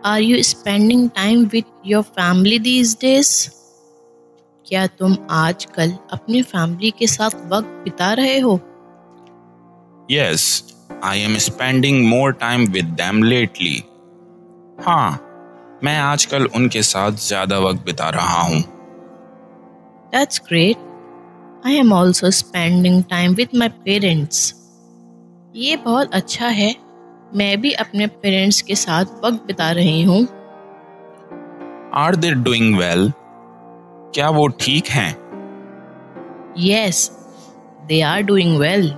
Are you spending time with your family these days? क्या तुम आजकल अपनी फैमिली के साथ वक्त बिता रहे हो? Yes, I am spending more time with them lately. हाँ, मैं आजकल उनके साथ ज़्यादा वक्त बिता रहा हूँ। That's great. I am also spending time with my parents. ये बहुत अच्छा है। मैं भी अपने पेरेंट्स के साथ वक्त बिता रही हूँ। Are they doing well? क्या वो ठीक हैं? Yes, they are doing well.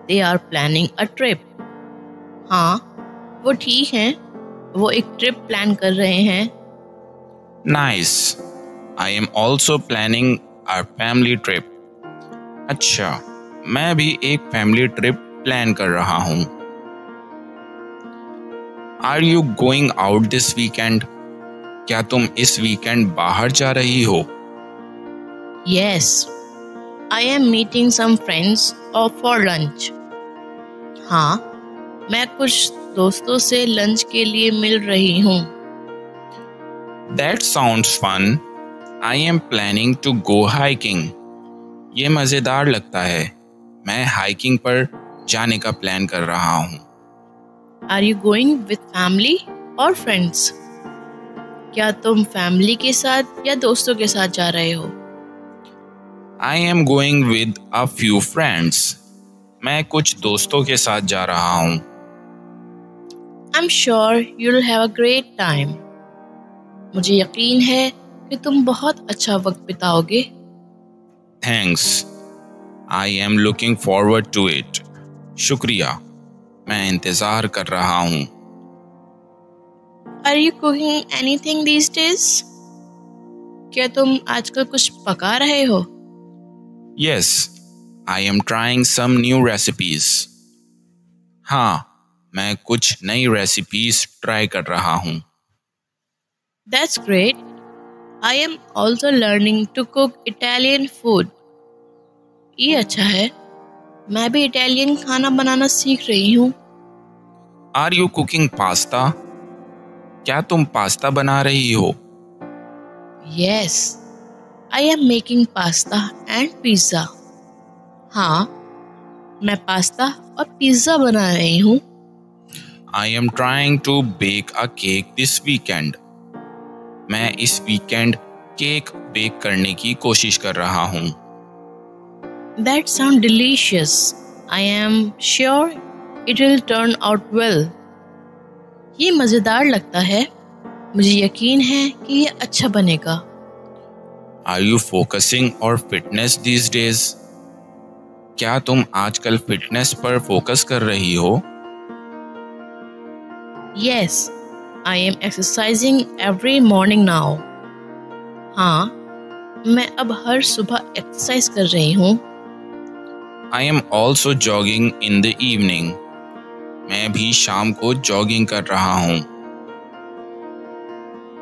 They are planning a trip. हाँ, वो ठीक हैं। वो एक ट्रिप प्लान कर रहे हैं। Nice. I am also planning our family trip. अच्छा, मैं भी एक फैमिली ट्रिप प्लान कर रहा हूँ। Are you going out this weekend? क्या तुम इस वीकेंड बाहर जा रही हो? Yes, I am meeting some friends for lunch. हाँ, मैं कुछ दोस्तों से लंच के लिए मिल रही हूँ। That sounds fun. I am planning to go hiking. ये मज़ेदार लगता है। मैं हाइकिंग पर जाने का प्लान कर रहा हूँ। Are you going with family or friends? क्या तुम फैमिली के साथ या दोस्तों के साथ जा रहे हो? I am going with a few friends. मैं कुछ दोस्तों के साथ जा रहा हूँ। I'm sure you'll have a great time. मुझे यकीन है कि तुम बहुत अच्छा वक्त बिताओगे। Thanks. I am looking forward to it. शुक्रिया। मैं इंतज़ार कर रहा हूँ। Are you cooking anything these days? क्या तुम आजकल कुछ पका रहे हो? Yes, I am trying some new recipes. हाँ, मैं कुछ नई रेसिपीज ट्राई कर रहा हूँ। That's great. I am also learning to cook Italian food. ये अच्छा है। मैं भी इटालियन खाना बनाना सीख रही हूँ। Are you cooking pasta? क्या तुम पास्ता बना रही हो? Yes, I am making pasta and pizza. हाँ, मैं पास्ता और पिज़्ज़ा बना रही हूँ। I am trying to bake a cake this weekend. मैं इस वीकेंड केक बेक करने की कोशिश कर रहा हूँ। That sounds delicious. I am sure it will turn out well. ये मज़ेदार लगता है। मुझे यकीन है कि ये अच्छा बनेगा। Are you focusing on fitness these days? क्या तुम आजकल फिटनेस पर फोकस कर रही हो? Yes, I am exercising every morning now. हाँ, मैं अब हर सुबह एक्सरसाइज कर रही हूँ। I am also jogging in the evening. मैं भी शाम को जॉगिंग कर रहा हूँ।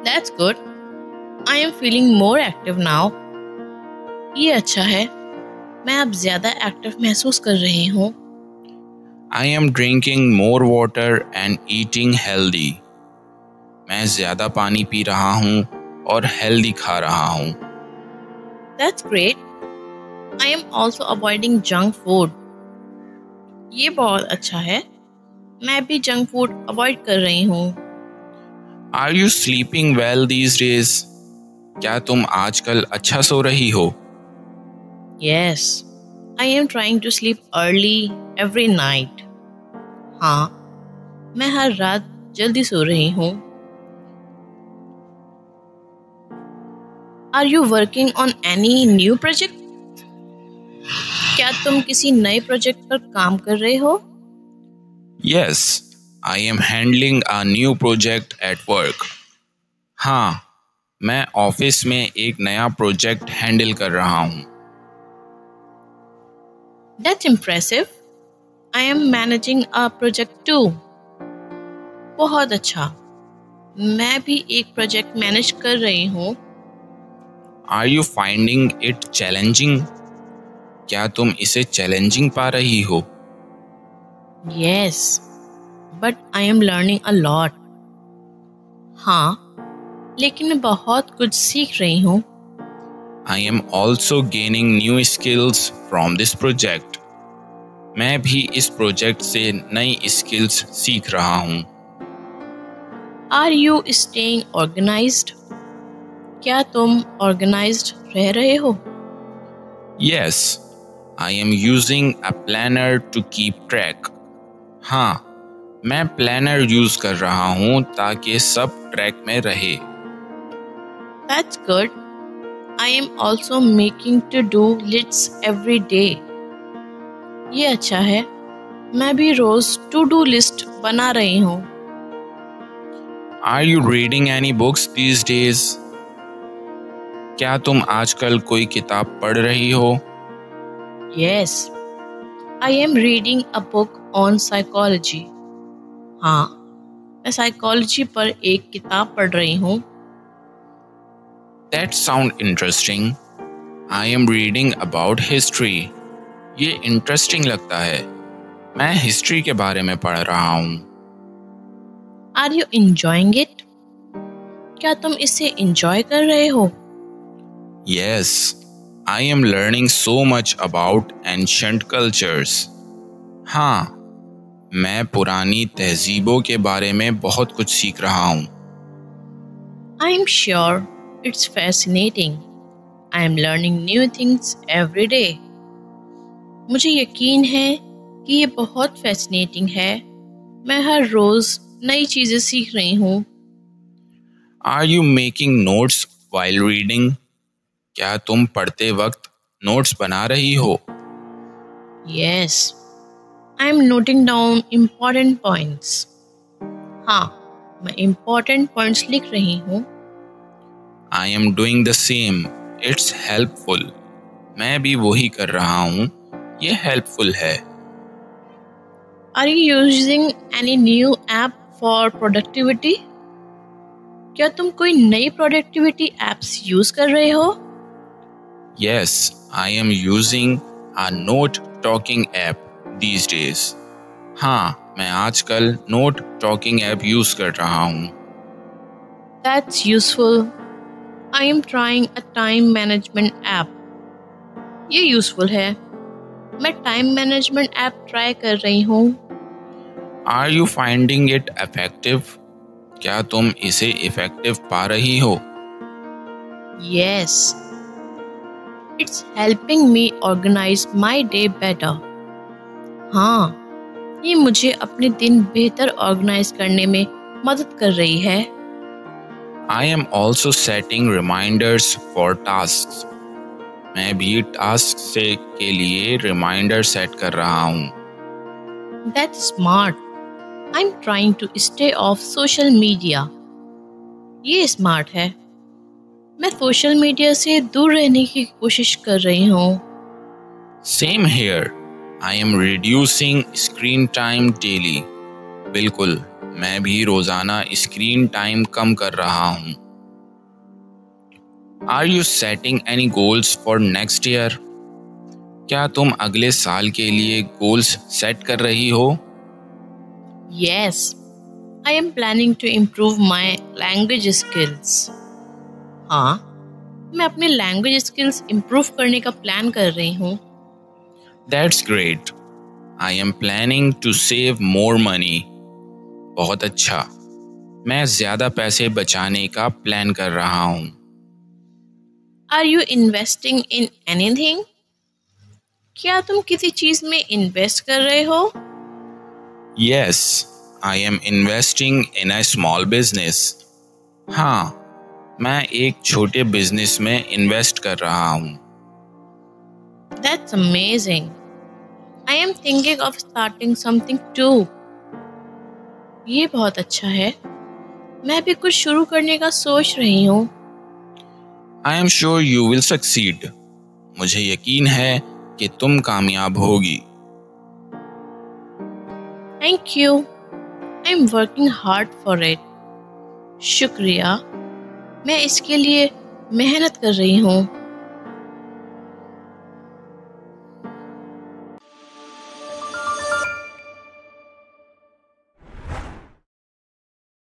That's good. I am feeling more active now. ये अच्छा है। मैं अब ज़्यादा एक्टिव महसूस कर रही हूँ। I am drinking more water and eating healthy. मैं ज़्यादा पानी पी रहा हूँ और हेल्दी खा रहा हूँ। That's great. I am also avoiding junk food. ये बहुत अच्छा है। मैं भी जंक फूड अवॉइड कर रही हूँ। Are you sleeping well these days? क्या तुम आजकल अच्छा सो रही हो? Yes, I am trying to sleep early every night. हाँ, मैं हर रात जल्दी सो रही हूँ। Are you working on any new project? क्या तुम किसी नए प्रोजेक्ट पर काम कर रहे हो? Yes, I am handling a new project at work. हाँ, मैं ऑफिस में एक नया प्रोजेक्ट हैंडल कर रहा हूँ। That's impressive. I am managing a project too. बहुत अच्छा। मैं भी एक प्रोजेक्ट मैनेज कर रही हूँ। Are you finding it challenging? क्या तुम इसे चैलेंजिंग पा रही हो? Yes, but I am learning a lot. हाँ, लेकिन मैं बहुत कुछ सीख रही हूँ। I am also gaining new skills from this project. मैं भी इस प्रोजेक्ट से नई स्किल्स सीख रहा हूँ। Are you staying organised? क्या तुम ऑर्गेनाइज्ड रह रहे हो? Yes, I am using a planner to keep track. हाँ, मैं प्लानर यूज कर रहा हूँ ताकि सब ट्रैक में रहे। That's good. I am also making to-do lists every day. ये अच्छा है। मैं भी रोज टू डू लिस्ट बना रही हूँ। Are you reading any books these days? क्या तुम आजकल कोई किताब पढ़ रही हो? Yes, I am reading a book on psychology. हाँ, मैं साइकोलॉजी पर एक किताब पढ़ रही हूँ। That sound interesting. I am reading about history. ये इंटरेस्टिंग लगता है। मैं हिस्ट्री के बारे में पढ़ रहा हूँ। Are you enjoying it? क्या तुम इसे enjoy कर रहे हो? Yes, I am learning so much about ancient cultures. हाँ, मैं पुरानी तहजीबों के बारे में बहुत कुछ सीख रहा हूँ। I'm sure it's fascinating. I am learning new things every day. मुझे यकीन है कि ये बहुत फैसिनेटिंग है। मैं हर रोज नई चीजें सीख रही हूँ। Are you making notes while reading? क्या तुम पढ़ते वक्त नोट्स बना रही हो? Yes, I am noting down important points. हाँ, मैं important points लिख रही हूँ। I am doing the same. It's helpful. मैं भी वही कर रहा हूँ। ये helpful है। Are you using any new app for productivity? क्या तुम कोई नई प्रोडक्टिविटी एप्स यूज कर रहे हो? Yes, I am using a note talking app these days. हाँ, मैं आजकल नोट टॉकिंग ऐप यूज कर रहा हूँ। That's useful. I am trying a time management app. ये यूजफुल है। मैं टाइम मैनेजमेंट ऐप ट्राई कर रही हूँ। Are you finding it effective? क्या तुम इसे इफेक्टिव पा रही हो? Yes, it's helping me organize my day better. हाँ, ये मुझे अपने दिन बेहतर ऑर्गेनाइज करने में मदद कर रही है। I am also setting reminders for tasks. मैं भी टास्क के लिए रिमाइंडर सेट कर रहा हूँ। That's smart. I'm trying to stay off social media. ये स्मार्ट है। मैं सोशल मीडिया से दूर रहने की कोशिश कर रही हूँ। Same here. I am reducing screen time daily. बिल्कुल, मैं भी रोजाना स्क्रीन टाइम कम कर रहा हूँ। Are you setting any goals for next year? क्या तुम अगले साल के लिए गोल्स सेट कर रही हो? Yes, I am planning to improve my language skills. हाँ, मैं अपने लैंग्वेज स्किल्स इम्प्रूव करने का प्लान कर रही हूँ। That's great. I am planning to save more money. बहुत अच्छा। मैं ज्यादा पैसे बचाने का प्लान कर रहा हूँ। Are you investing in anything? क्या तुम किसी चीज में इन्वेस्ट कर रहे हो? Yes, I am investing in a small business. हाँ, मैं एक छोटे बिजनेस में इन्वेस्ट कर रहा हूँ। That's amazing. I am thinking of starting something too. ये बहुत अच्छा है। मैं भी कुछ शुरू करने का सोच रही हूँ। I am sure you will succeed. मुझे यकीन है कि तुम कामयाब होगी। Thank you. I am working hard for it. शुक्रिया। मैं इसके लिए मेहनत कर रही हूँ।